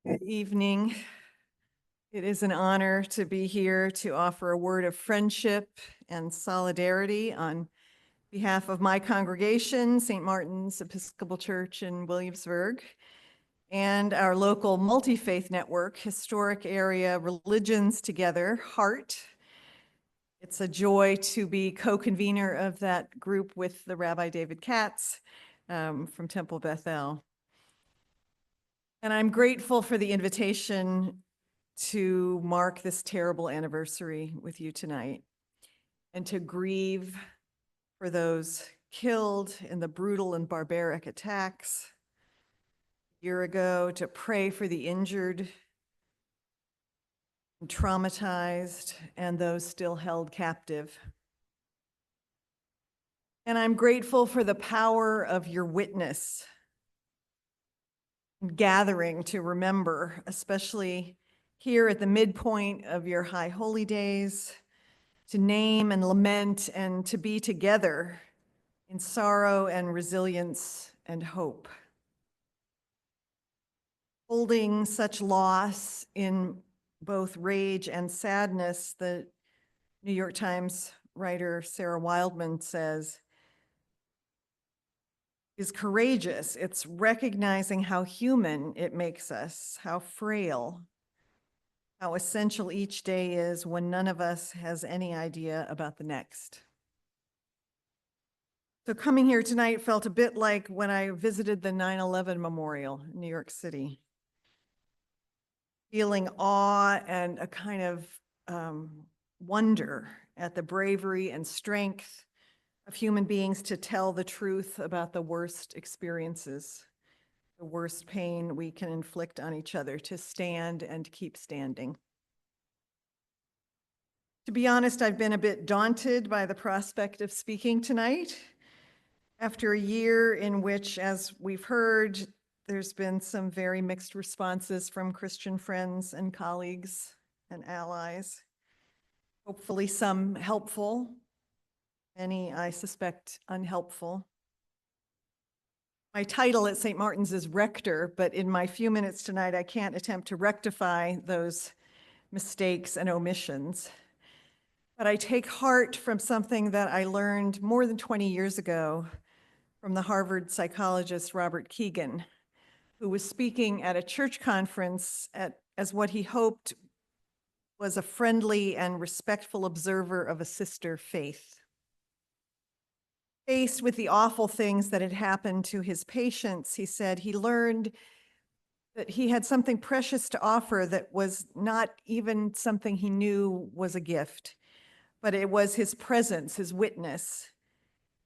Good evening. It is an honor to be here to offer a word of friendship and solidarity on behalf of my congregation, St. Martin's Episcopal Church in Williamsburg, and our local multi-faith network, Historic Area Religions Together, HEART. It's a joy to be co-convener of that group with the Rabbi David Katz from Temple Bethel. And I'm grateful for the invitation to mark this terrible anniversary with you tonight and to grieve for those killed in the brutal and barbaric attacks a year ago, to pray for the injured and traumatized and those still held captive. And I'm grateful for the power of your witness and gathering to remember, especially here at the midpoint of your high holy days, to name and lament and to be together in sorrow and resilience and hope. Holding such loss in both rage and sadness, the New York Times writer Sarah Wildman says, is courageous. It's recognizing how human it makes us, how frail, how essential each day is when none of us has any idea about the next. So coming here tonight felt a bit like when I visited the 9/11 Memorial in New York City, feeling awe and a kind of wonder at the bravery and strength of human beings to tell the truth about the worst experiences, the worst pain we can inflict on each other, to stand and keep standing. To be honest, I've been a bit daunted by the prospect of speaking tonight after a year in which, as we've heard, there's been some very mixed responses from Christian friends and colleagues and allies. Hopefully some helpful, many, I suspect, unhelpful. My title at St. Martin's is rector, but in my few minutes tonight, I can't attempt to rectify those mistakes and omissions. But I take heart from something that I learned more than 20 years ago from the Harvard psychologist Robert Kegan, who was speaking at a church conference as what he hoped was a friendly and respectful observer of a sister faith. Faced with the awful things that had happened to his patients, he said he learned that he had something precious to offer that was not even something he knew was a gift, but it was his presence, his witness,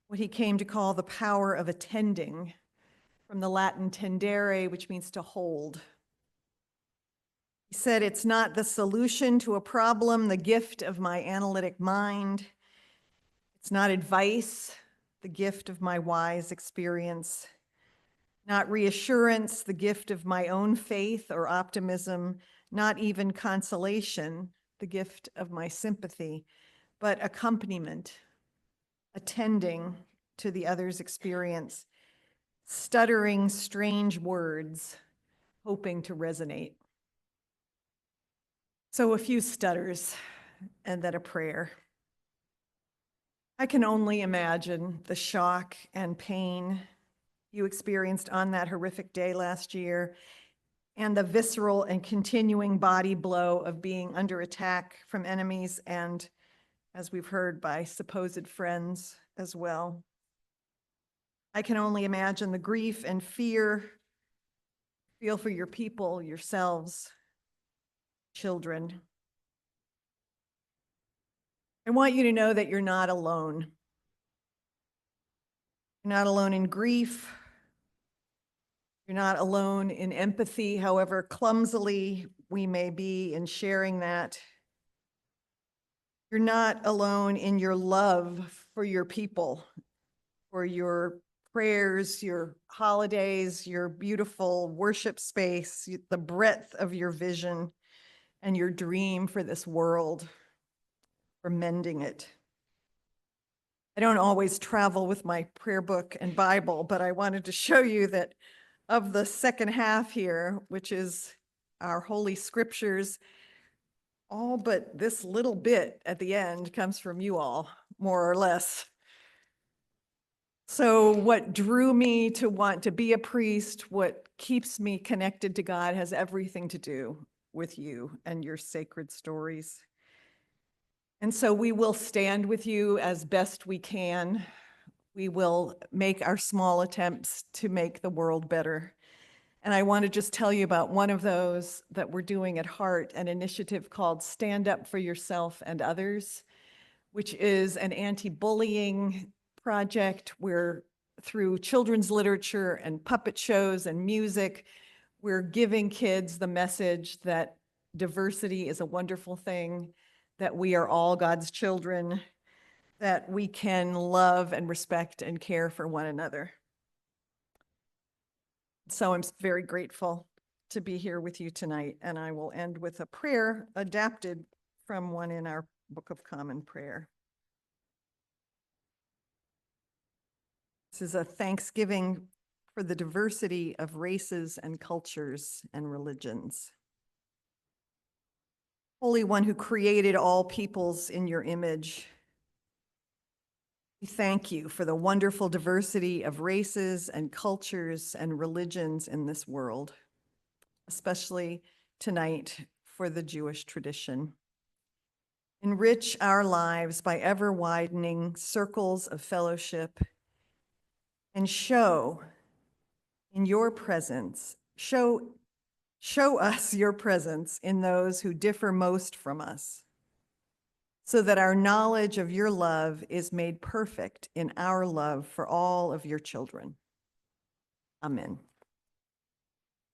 what he came to call the power of attending, from the Latin tendere, which means to hold. He said, it's not the solution to a problem, the gift of my analytic mind. It's not advice, the gift of my wise experience. Not reassurance, the gift of my own faith or optimism. Not even consolation, the gift of my sympathy, but accompaniment, attending to the other's experience, stuttering strange words, hoping to resonate. So a few stutters and then a prayer. I can only imagine the shock and pain you experienced on that horrific day last year, and the visceral and continuing body blow of being under attack from enemies and, as we've heard, by supposed friends as well. I can only imagine the grief and fear, feel for your people, yourselves, children. I want you to know that you're not alone. You're not alone in grief. You're not alone in empathy, however clumsily we may be in sharing that. You're not alone in your love for your people, for your prayers, your holidays, your beautiful worship space, the breadth of your vision and your dream for this world, for mending it. I don't always travel with my prayer book and Bible, but I wanted to show you that of the second half here, which is our holy scriptures, all but this little bit at the end comes from you all, more or less. So what drew me to want to be a priest, what keeps me connected to God, has everything to do with you and your sacred stories. And so we will stand with you as best we can. We will make our small attempts to make the world better. And I want to just tell you about one of those that we're doing at Heart, an initiative called Stand Up for Yourself and Others, which is an anti-bullying project where through children's literature and puppet shows and music, we're giving kids the message that diversity is a wonderful thing, that we are all God's children, that we can love and respect and care for one another. So I'm very grateful to be here with you tonight, and I will end with a prayer adapted from one in our Book of Common Prayer. This is a thanksgiving for the diversity of races and cultures and religions. Holy One who created all peoples in your image, we thank you for the wonderful diversity of races and cultures and religions in this world, especially tonight for the Jewish tradition. Enrich our lives by ever widening circles of fellowship and show in your presence, show us your presence in those who differ most from us, so that our knowledge of your love is made perfect in our love for all of your children. Amen.